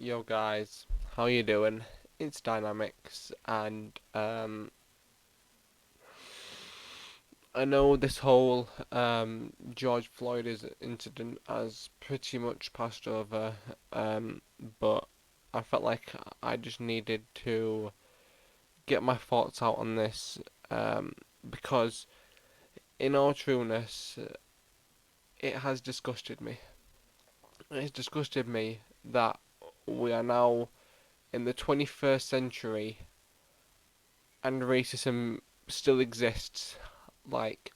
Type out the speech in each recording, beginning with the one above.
Yo guys, how you doing? It's Dynamics, and I know this whole George Floyd incident has pretty much passed over, but I felt like I just needed to get my thoughts out on this, because in all trueness, it has disgusted me. It's disgusted me that we are now in the 21st century and racism still exists. Like,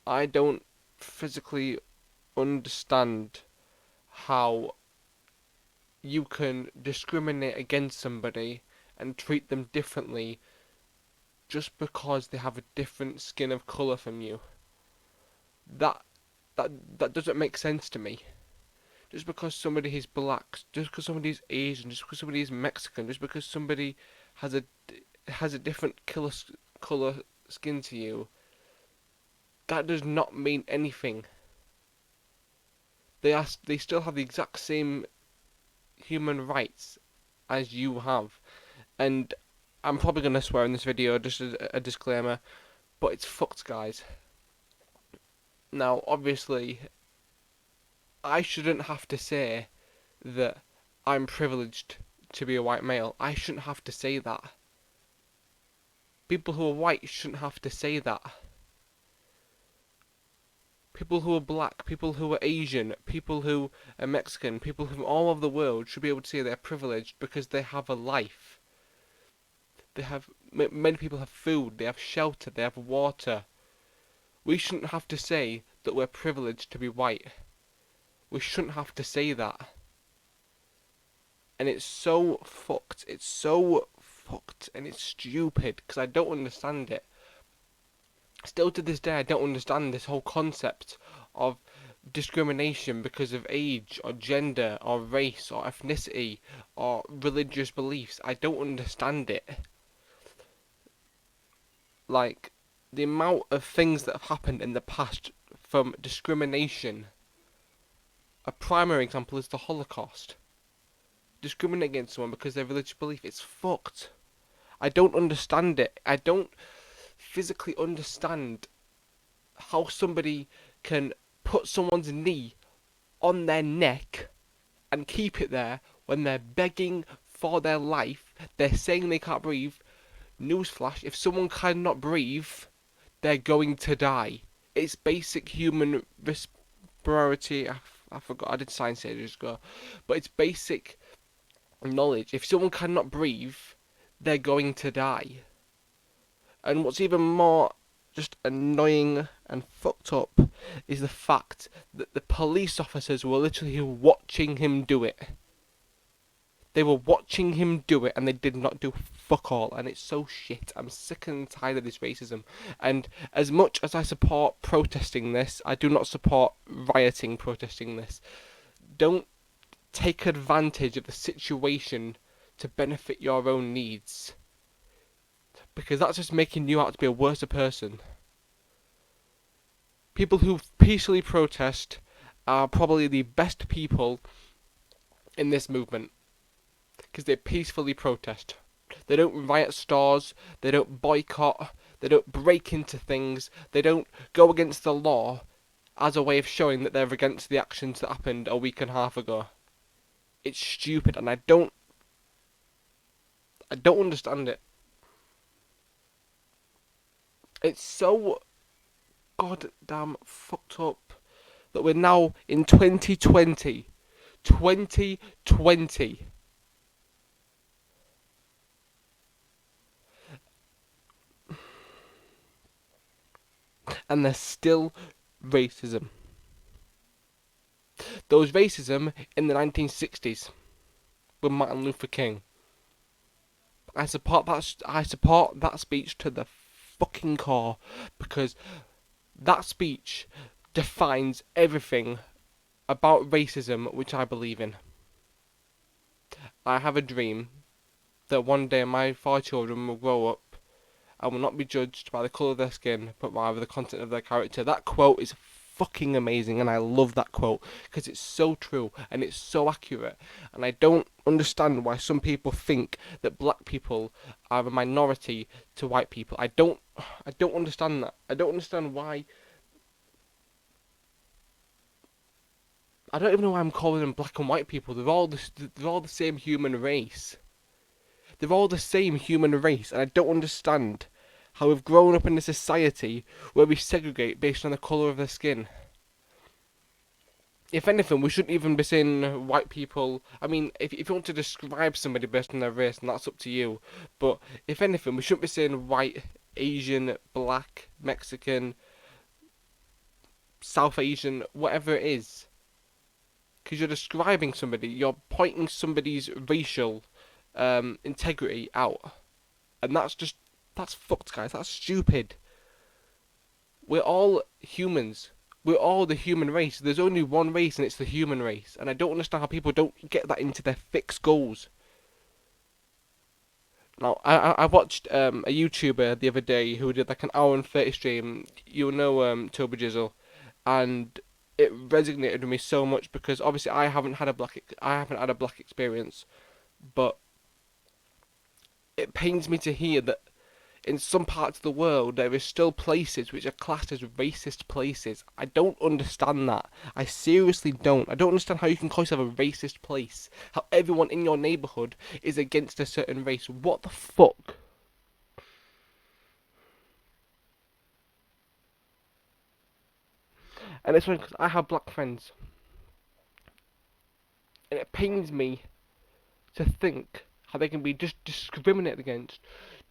I don't physically understand how you can discriminate against somebody and treat them differently just because they have a different skin of color from you. That that doesn't make sense to me. Just because somebody is black, just because somebody is Asian, just because somebody is Mexican, just because somebody has a different color skin to you, that does not mean anything. They still have the exact same human rights as you have. And I'm probably gonna swear in this video, just as a disclaimer, but it's fucked, guys. Now, obviously, I shouldn't have to say that I'm privileged to be a white male. I shouldn't have to say that. People who are white shouldn't have to say that. People who are black, people who are Asian, people who are Mexican, people from all over the world should be able to say they're privileged because they have a life. They have many people have food, they have shelter, they have water. We shouldn't have to say that we're privileged to be white. We shouldn't have to say that. And it's so fucked. It's so fucked and it's stupid because I don't understand it. Still to this day, I don't understand this whole concept of discrimination because of age or gender or race or ethnicity or religious beliefs. I don't understand it. Like, the amount of things that have happened in the past from discrimination. A primary example is the Holocaust. Discriminate against someone because of their religious belief, it's fucked. I don't understand it. I don't physically understand how somebody can put someone's knee on their neck and keep it there when they're begging for their life. They're saying they can't breathe. Newsflash, if someone cannot breathe, they're going to die. It's basic human respiratory. I forgot, I did science ages ago. But it's basic knowledge. If someone cannot breathe, they're going to die. And what's even more just annoying and fucked up is the fact that the police officers were literally watching him do it. They were watching him do it and they did not do fuck all. And it's so shit. I'm sick and tired of this racism. And as much as I support protesting this, I do not support rioting protesting this. Don't take advantage of the situation to benefit your own needs. Because that's just making you out to be a worse person. People who peacefully protest are probably the best people in this movement. Because they peacefully protest. They don't riot stores, they don't boycott, they don't break into things, they don't go against the law as a way of showing that they're against the actions that happened a week and a half ago. It's stupid and I don't understand it. It's so goddamn fucked up that we're now in 2020. 2020. And there's still racism. There was racism in the 1960s with Martin Luther King. I support that speech to the fucking core because that speech defines everything about racism which I believe in. I have a dream that one day my 4 children will grow up and will not be judged by the colour of their skin, but rather the content of their character. That quote is fucking amazing, and I love that quote because it's so true and it's so accurate. And I don't understand why some people think that black people are a minority to white people. I don't understand that. I don't understand why. I don't even know why I'm calling them black and white people. They're all the same human race. They're all the same human race, and I don't understand how we've grown up in a society where we segregate based on the colour of their skin. If anything, we shouldn't even be saying white people. I mean, if you want to describe somebody based on their race, then that's up to you. But if anything, we shouldn't be saying white, Asian, black, Mexican, South Asian, whatever it is. Because you're describing somebody, you're pointing somebody's racial integrity out. And that's fucked, guys. That's stupid. We're all humans. We're all the human race. There's only one race, and it's the human race. And I don't understand how people don't get that into their fixed goals. Now, I watched a YouTuber the other day who did like an hour and 30 stream. You know Toby Jizzle, and it resonated with me so much because obviously I haven't had a black experience, but it pains me to hear that in some parts of the world, there is still places which are classed as racist places. I don't understand that. I seriously don't. I don't understand how you can call yourself a racist place. How everyone in your neighbourhood is against a certain race. What the fuck? And it's funny because I have black friends. And it pains me to think how they can be just discriminated against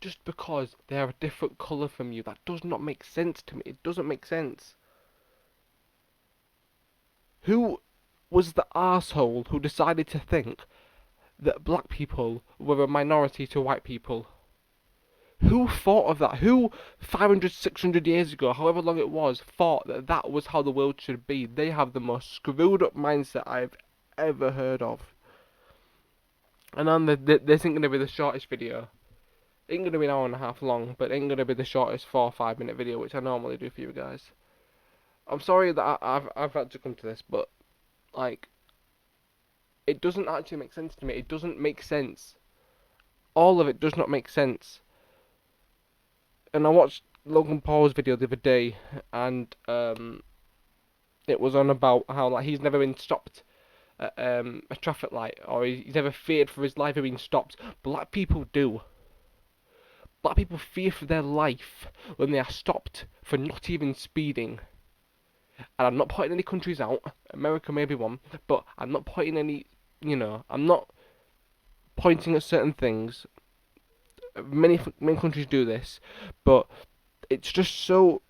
just because they are a different colour from you. That does not make sense to me. It doesn't make sense. Who was the arsehole who decided to think that black people were a minority to white people? Who thought of that? Who 500, 600 years ago, however long it was, thought that that was how the world should be? They have the most screwed up mindset I've ever heard of. And then this ain't going to be the shortest video. It ain't going to be an hour and a half long, but it ain't going to be the shortest 4 or 5 minute video, which I normally do for you guys. I'm sorry that I've had to come to this, but, like, it doesn't actually make sense to me. It doesn't make sense. All of it does not make sense. And I watched Logan Paul's video the other day, and it was on about how like he's never been stopped at a traffic light, or he's never feared for his life of being stopped. Black people do. Black people fear for their life when they are stopped for not even speeding. And I'm not pointing any countries out. America may be one, but I'm not pointing any. I'm not pointing at certain things. Many countries do this, but it's just so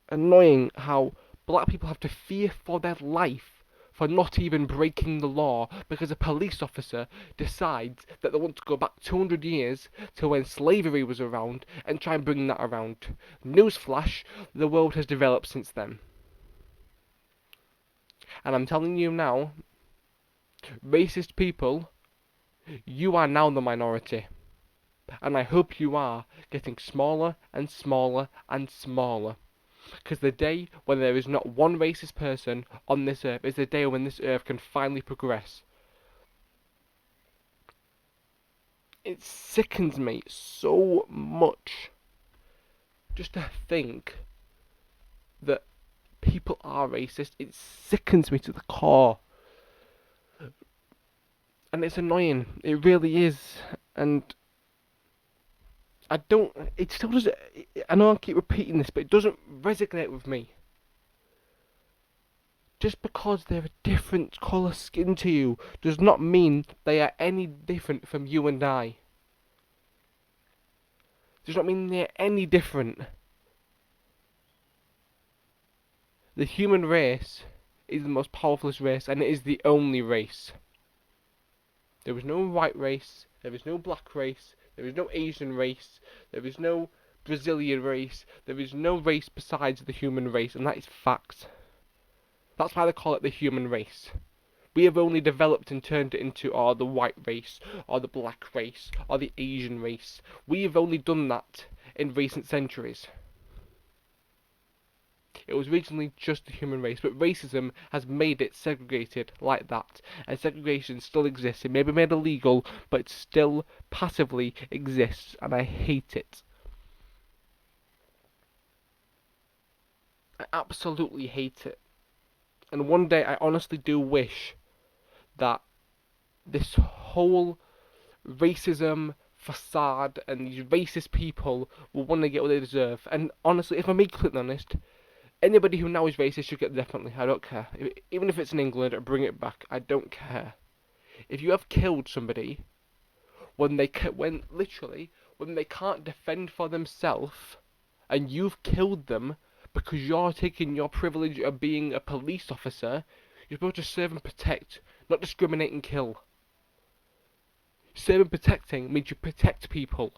annoying how black people have to fear for their life for not even breaking the law because a police officer decides that they want to go back 200 years to when slavery was around and try and bring that around. Newsflash, the world has developed since then. And I'm telling you now, racist people, you are now the minority. And I hope you are getting smaller and smaller and smaller. Because the day when there is not one racist person on this earth is the day when this earth can finally progress. It sickens me so much just to think that people are racist. It sickens me to the core. And it's annoying. It really is. And it still doesn't, I know I keep repeating this, but it doesn't resonate with me. Just because they're a different colour skin to you does not mean they are any different from you and I. Does not mean they're any different. The human race is the most powerful race, and it is the only race. There is no white race, there is no black race, there is no Asian race, there is no Brazilian race, there is no race besides the human race, and that is fact. That's why they call it the human race. We have only developed and turned it into the white race, or the black race, or the Asian race. We have only done that in recent centuries. It was originally just the human race, but racism has made it segregated like that. And segregation still exists. It may be made illegal, but it still passively exists, and I hate it. I absolutely hate it. And one day I honestly do wish that this whole racism facade and these racist people will one day get what they deserve. And honestly, if I'm being completely honest, anybody who now is racist should get the death penalty. I don't care. Even if it's in England, bring it back. I don't care. If you have killed somebody when when they can't defend for themselves, and you've killed them because you're taking your privilege of being a police officer, you're supposed to serve and protect, not discriminate and kill. Serve and protecting means you protect people.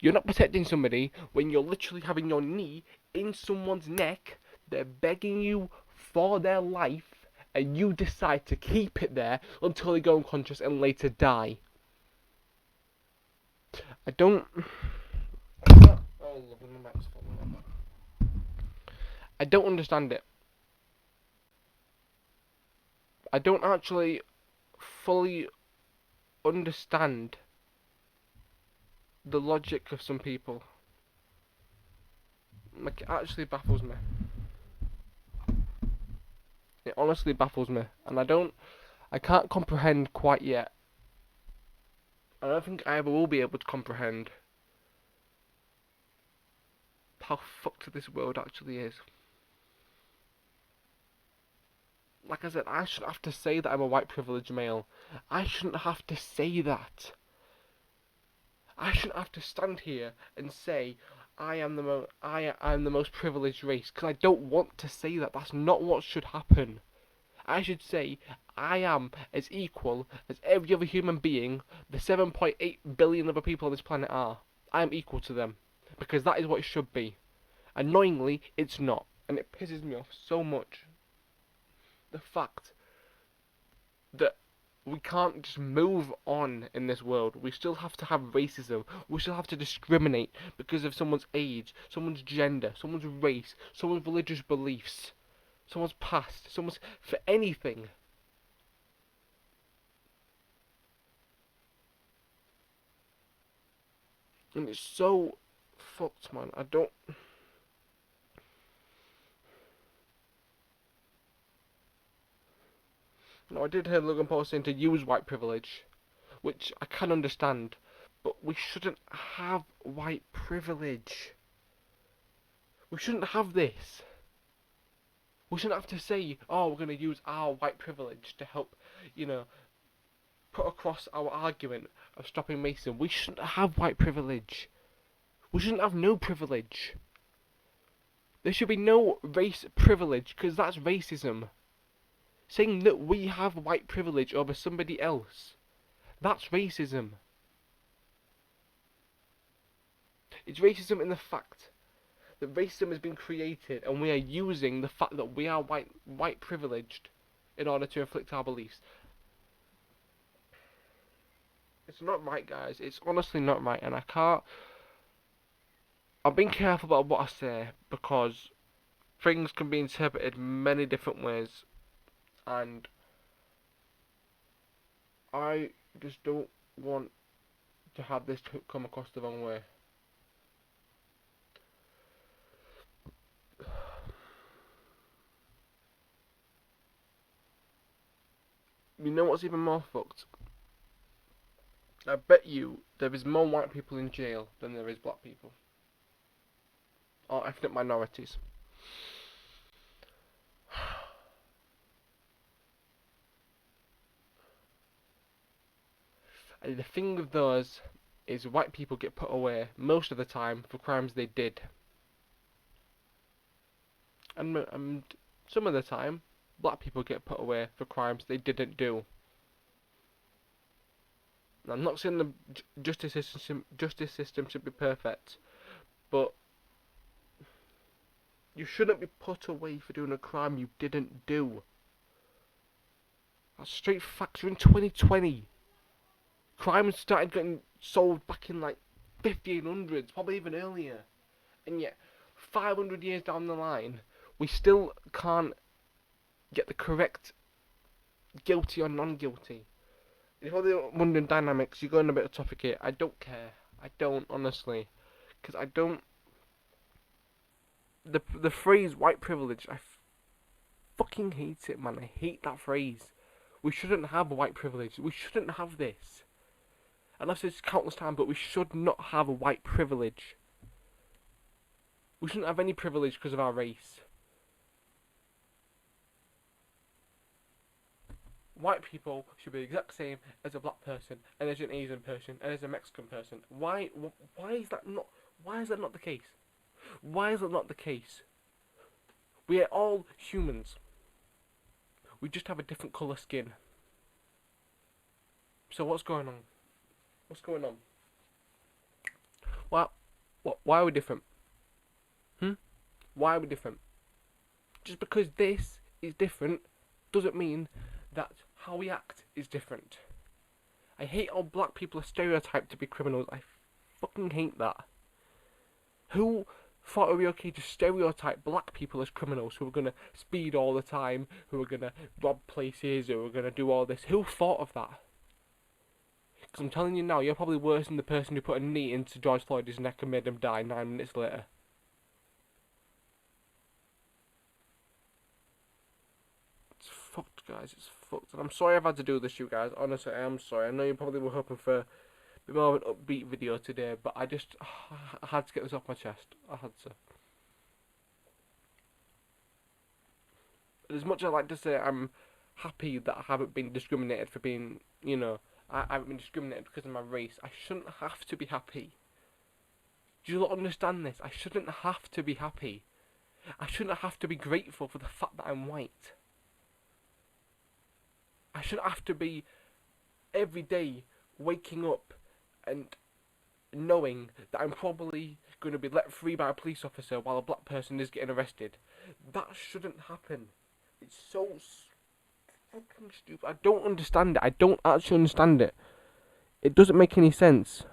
You're not protecting somebody when you're literally having your knee in someone's neck, they're begging you for their life, and you decide to keep it there until they go unconscious and later die. I don't... Oh, lovely, my mic's falling off. I don't understand it. I don't actually fully understand the logic of some people. Like, it actually baffles me. It honestly baffles me, and I can't comprehend quite yet. I don't think I ever will be able to comprehend how fucked this world actually is. Like I said, I shouldn't have to say that I'm a white privileged male. I shouldn't have to say that. I shouldn't have to stand here and say I am the most privileged race, because I don't want to say that. That's not what should happen. I should say I am as equal as every other human being the 7.8 billion other people on this planet are. I am equal to them, because that is what it should be. Annoyingly, it's not, and it pisses me off so much. The fact that we can't just move on in this world. We still have to have racism. We still have to discriminate because of someone's age, someone's gender, someone's race, someone's religious beliefs, someone's past, for anything. And it's so fucked, man. No, I did hear Logan Paul saying to use white privilege, which I can understand, but we shouldn't have white privilege. We shouldn't have this. We shouldn't have to say, oh, we're going to use our white privilege to help, put across our argument of stopping Mason. We shouldn't have white privilege. We shouldn't have no privilege. There should be no race privilege, because that's racism. Saying that we have white privilege over somebody else, that's racism. It's racism in the fact that racism has been created, and we are using the fact that we are white privileged in order to inflict our beliefs. It's not right, guys. It's honestly not right, and I'm being careful about what I say, because things can be interpreted many different ways, and I just don't want to have this come across the wrong way. You know what's even more fucked? I bet you there is more white people in jail than there is black people. Or ethnic minorities. And the thing with those is white people get put away most of the time for crimes they did. And some of the time, black people get put away for crimes they didn't do. I'm not saying the justice system should be perfect, but you shouldn't be put away for doing a crime you didn't do. That's straight facts. We're in 2020. Crime started getting solved back in like 1500s, probably even earlier. And yet, 500 years down the line, we still can't get the correct guilty or non-guilty. If you're probably wondering dynamics, you're going a bit of topic here. I don't care. I don't, honestly. Because I don't... The phrase white privilege, I fucking hate it, man. I hate that phrase. We shouldn't have white privilege. We shouldn't have this. And I've said this countless times, but we should not have a white privilege. We shouldn't have any privilege because of our race. White people should be the exact same as a black person, and as an Asian person, and as a Mexican person. Why is that not? Why is that not the case? Why is that not the case? We are all humans. We just have a different colour skin. So what's going on? What's going on? Why are we different? Why are we different? Just because this is different doesn't mean that how we act is different. I hate how black people are stereotyped to be criminals. I fucking hate that. Who thought it would be okay to stereotype black people as criminals who are going to speed all the time, who are going to rob places, who are going to do all this? Who thought of that? Because I'm telling you now, you're probably worse than the person who put a knee into George Floyd's neck and made him die 9 minutes later. It's fucked, guys. It's fucked. And I'm sorry I've had to do this, you guys. Honestly, I am sorry. I know you probably were hoping for a bit more of an upbeat video today, but I had to get this off my chest. I had to. As much as I like to say I'm happy that I haven't been discriminated for being, I haven't been discriminated because of my race, I shouldn't have to be happy. Do you not understand this? I shouldn't have to be happy. I shouldn't have to be grateful for the fact that I'm white. I shouldn't have to be every day waking up and knowing that I'm probably going to be let free by a police officer while a black person is getting arrested. That shouldn't happen. It's so fucking stupid. I don't understand it. I don't actually understand it. It doesn't make any sense.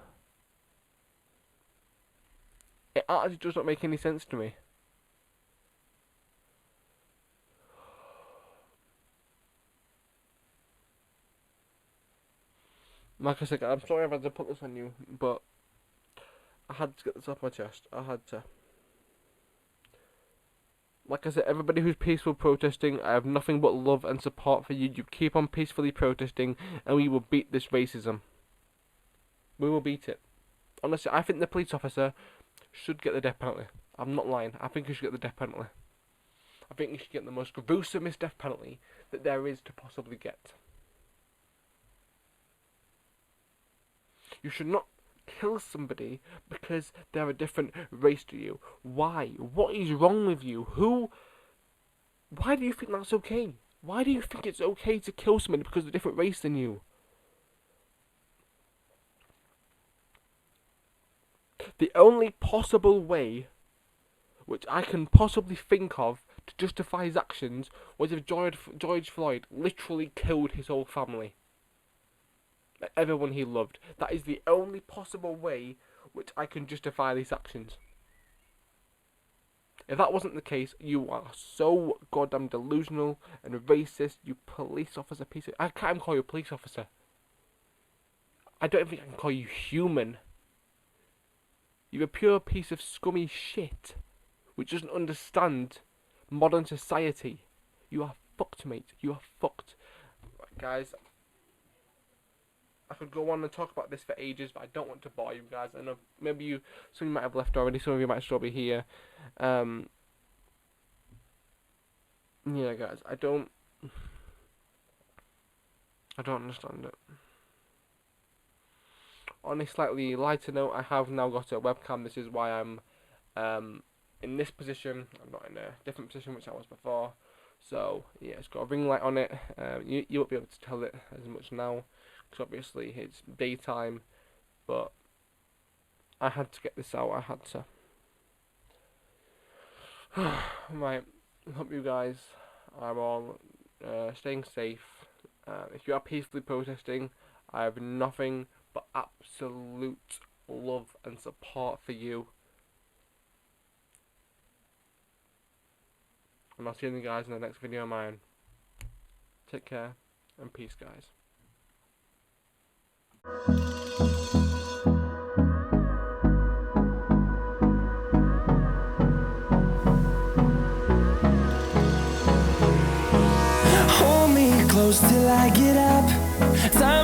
It actually does not make any sense to me. Like I said, I'm sorry I've had to put this on you, but I had to get this off my chest. I had to. Like I said, everybody who's peaceful protesting, I have nothing but love and support for you. You keep on peacefully protesting, and we will beat this racism. We will beat it. Honestly, I think the police officer should get the death penalty. I'm not lying. I think he should get the death penalty. I think he should get the most gruesomest death penalty that there is to possibly get. You should not kill somebody because they're a different race to you. Why? What is wrong with you? Why do you think that's okay? Why do you think it's okay to kill somebody because of a different race than you? The only possible way which I can possibly think of to justify his actions was if George Floyd literally killed his whole family. Everyone he loved. That is the only possible way which I can justify these actions. If that wasn't the case, you are so goddamn delusional and racist, you police officer piece of... I can't even call you a police officer. I don't even think I can call you human. You're a pure piece of scummy shit, which doesn't understand modern society. You are fucked, mate. You are fucked. Right, guys, I could go on and talk about this for ages, but I don't want to bore you guys. I know maybe some of you might have left already, some of you might still be here. Yeah, guys, I don't understand it. On a slightly lighter note, I have now got a webcam. This is why I'm in this position. I'm not in a different position which I was before. So yeah, it's got a ring light on it. You won't be able to tell it as much now, because obviously it's daytime. But I had to get this out. I had to. Right. I hope you guys are all staying safe. If you are peacefully protesting, I have nothing but absolute love and support for you. And I'll see you guys in the next video of mine. Take care, and peace, guys. Hold me close till I get up. Time